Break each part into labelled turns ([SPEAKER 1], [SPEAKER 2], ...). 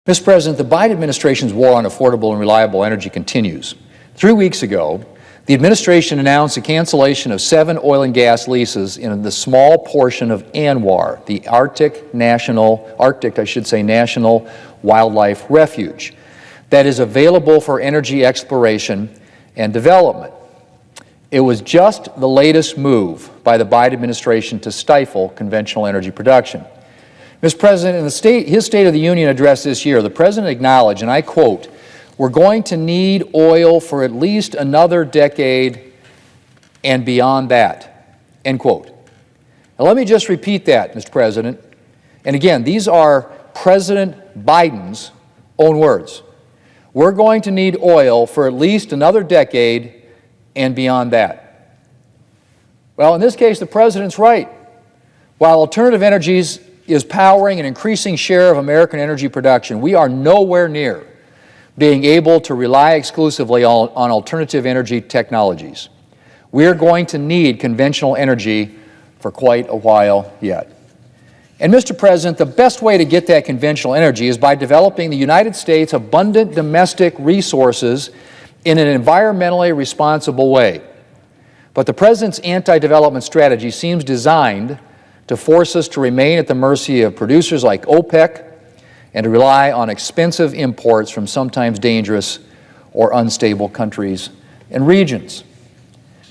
[SPEAKER 1] Mr. President, the Biden administration's war on affordable and reliable energy continues. 3 weeks ago, the administration announced the cancellation of 7 oil and gas leases in the small portion of ANWR, the Arctic National Wildlife Refuge, that is available for energy exploration and development. It was just the latest move by the Biden administration to stifle conventional energy production. Mr. President, in his State of the Union address this year, the President acknowledged, and I quote, "We're going to need oil for at least another decade and beyond that," end quote. Now let me just repeat that, Mr. President. And again, these are President Biden's own words. We're going to need oil for at least another decade and beyond that. Well, in this case, the President's right. While alternative energies is powering an increasing share of American energy production, we are nowhere near being able to rely exclusively on alternative energy technologies. We are going to need conventional energy for quite a while yet. And Mr. President, the best way to get that conventional energy is by developing the United States' abundant domestic resources in an environmentally responsible way. But the President's anti-development strategy seems designed to force us to remain at the mercy of producers like OPEC and to rely on expensive imports from sometimes dangerous or unstable countries and regions.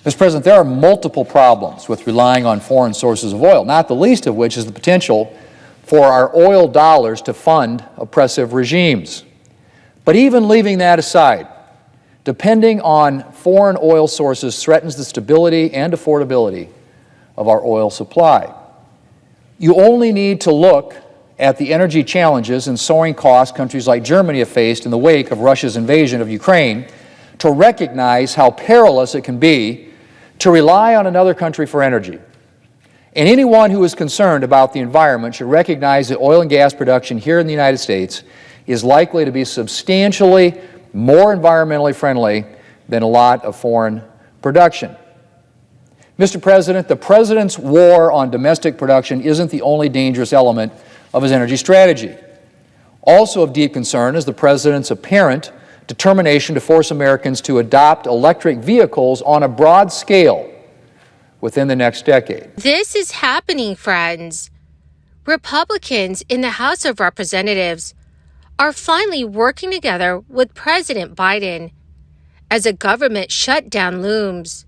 [SPEAKER 1] Mr. President, there are multiple problems with relying on foreign sources of oil, not the least of which is the potential for our oil dollars to fund oppressive regimes. But even leaving that aside, depending on foreign oil sources threatens the stability and affordability of our oil supply. You only need to look at the energy challenges and soaring costs countries like Germany have faced in the wake of Russia's invasion of Ukraine to recognize how perilous it can be to rely on another country for energy. And anyone who is concerned about the environment should recognize that oil and gas production here in the United States is likely to be substantially more environmentally friendly than a lot of foreign production. Mr. President, the President's war on domestic production isn't the only dangerous element of his energy strategy. Also of deep concern is the President's apparent determination to force Americans to adopt electric vehicles on a broad scale within the next decade.
[SPEAKER 2] This is happening, friends. Republicans in the House of Representatives are finally working together with President Biden as a government shutdown looms.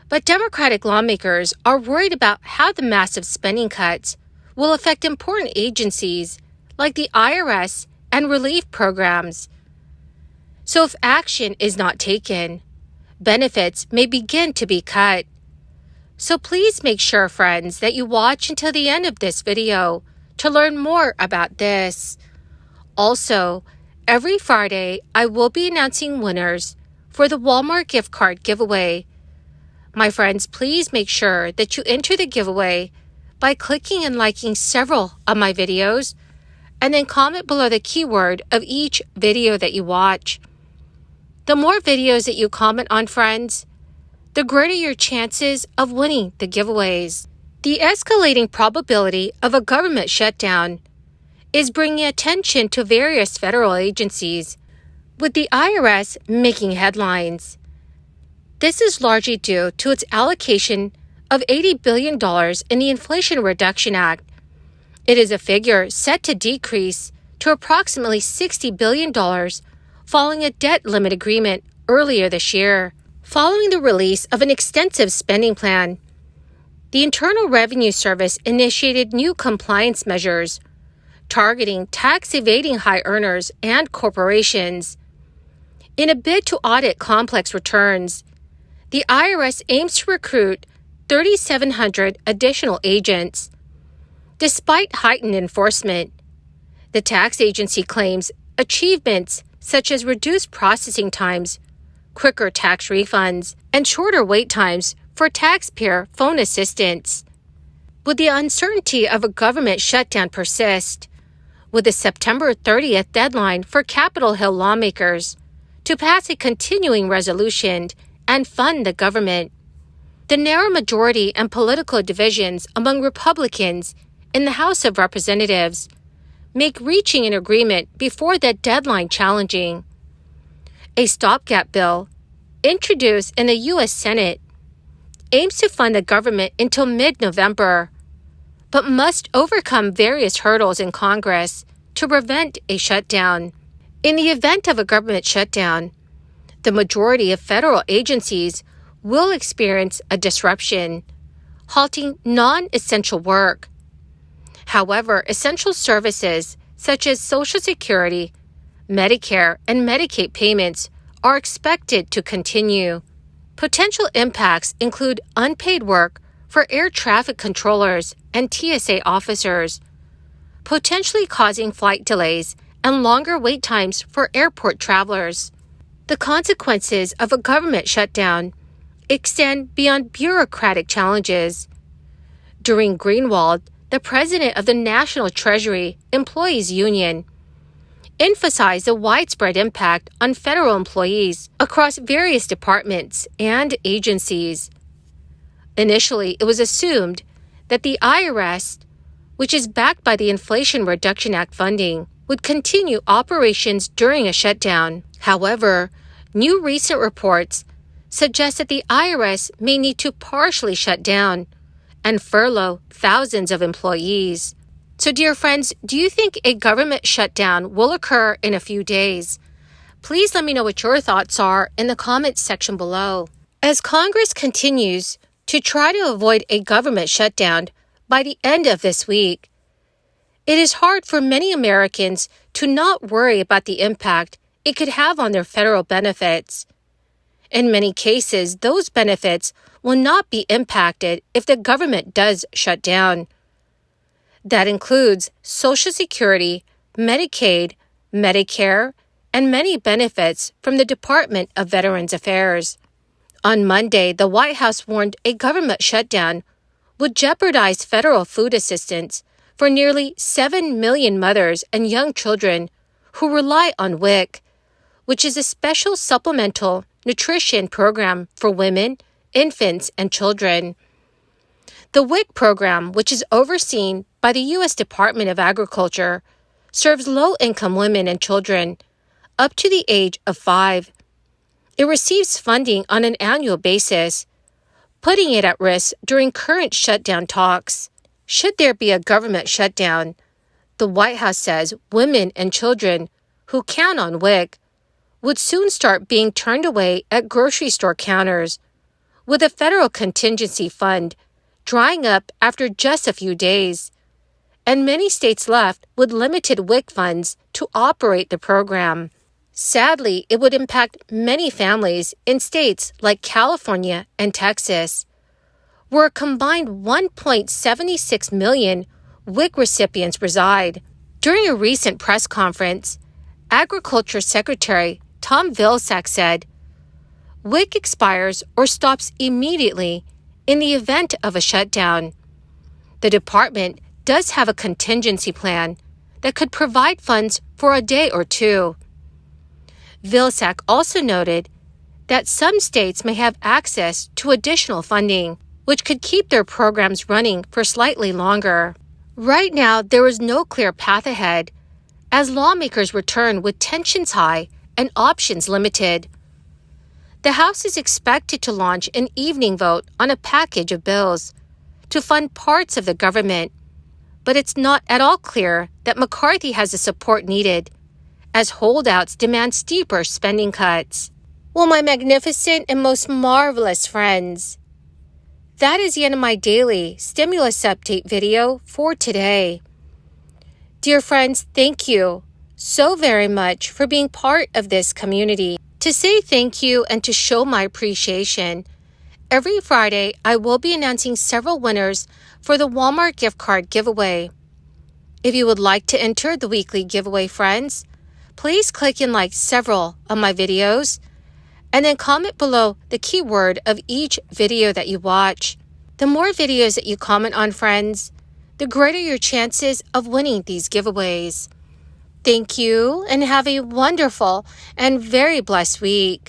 [SPEAKER 2] But Democratic lawmakers are worried about how the massive spending cuts will affect important agencies like the IRS and relief programs. So if action is not taken, benefits may begin to be cut. So please make sure, friends, that you watch until the end of this video to learn more about this. Also, every Friday, I will be announcing winners for the Walmart gift card giveaway. My friends, please make sure that you enter the giveaway by clicking and liking several of my videos, and then comment below the keyword of each video that you watch. The more videos that you comment on, friends, the greater your chances of winning the giveaways. The escalating probability of a government shutdown is bringing attention to various federal agencies, with the IRS making headlines. This is largely due to its allocation of $80 billion in the Inflation Reduction Act. It is a figure set to decrease to approximately $60 billion following a debt limit agreement earlier this year. Following the release of an extensive spending plan, the Internal Revenue Service initiated new compliance measures targeting tax-evading high earners and corporations. In a bid to audit complex returns, the IRS aims to recruit 3,700 additional agents. Despite heightened enforcement, the tax agency claims achievements such as reduced processing times, quicker tax refunds, and shorter wait times for taxpayer phone assistance. Would the uncertainty of a government shutdown persist, with the September 30th deadline for Capitol Hill lawmakers to pass a continuing resolution and fund the government, the narrow majority and political divisions among Republicans in the House of Representatives make reaching an agreement before that deadline challenging. A stopgap bill, introduced in the U.S. Senate, aims to fund the government until mid-November, but must overcome various hurdles in Congress to prevent a shutdown. In the event of a government shutdown, the majority of federal agencies will experience a disruption, halting non-essential work. However, essential services such as Social Security, Medicare, and Medicaid payments are expected to continue. Potential impacts include unpaid work for air traffic controllers and TSA officers, potentially causing flight delays and longer wait times for airport travelers. The consequences of a government shutdown extend beyond bureaucratic challenges. During Greenwald, the president of the National Treasury Employees Union emphasized the widespread impact on federal employees across various departments and agencies. Initially, it was assumed that the IRS, which is backed by the Inflation Reduction Act funding, would continue operations during a shutdown. However, new recent reports suggest that the IRS may need to partially shut down and furlough thousands of employees. So, dear friends, do you think a government shutdown will occur in a few days? Please let me know what your thoughts are in the comments section below. As Congress continues to try to avoid a government shutdown by the end of this week, it is hard for many Americans to not worry about the impact it could have on their federal benefits. In many cases, those benefits will not be impacted if the government does shut down. That includes Social Security, Medicaid, Medicare, and many benefits from the Department of Veterans Affairs. On Monday, the White House warned a government shutdown would jeopardize federal food assistance for nearly 7 million mothers and young children who rely on WIC, which is a special supplemental nutrition program for women, infants, and children. The WIC program, which is overseen by the U.S. Department of Agriculture, serves low-income women and children up to the age of 5. It receives funding on an annual basis, putting it at risk during current shutdown talks. Should there be a government shutdown, the White House says women and children who count on WIC would soon start being turned away at grocery store counters, with a federal contingency fund drying up after just a few days, and many states left with limited WIC funds to operate the program. Sadly, it would impact many families in states like California and Texas, where a combined 1.76 million WIC recipients reside. During a recent press conference, Agriculture Secretary Tom Vilsack said, "WIC expires or stops immediately in the event of a shutdown. The department does have a contingency plan that could provide funds for a day or two." Vilsack also noted that some states may have access to additional funding, which could keep their programs running for slightly longer. Right now, there is no clear path ahead as lawmakers return with tensions high and options limited. The House is expected to launch an evening vote on a package of bills to fund parts of the government, but it's not at all clear that McCarthy has the support needed, as holdouts demand steeper spending cuts. Well, my magnificent and most marvelous friends, that is the end of my daily stimulus update video for today. Dear friends, thank you so very much for being part of this community. To say thank you and to show my appreciation, every Friday I will be announcing several winners for the Walmart gift card giveaway. If you would like to enter the weekly giveaway, friends, please click and like several of my videos, and then comment below the keyword of each video that you watch. The more videos that you comment on, friends, the greater your chances of winning these giveaways. Thank you, and have a wonderful and very blessed week.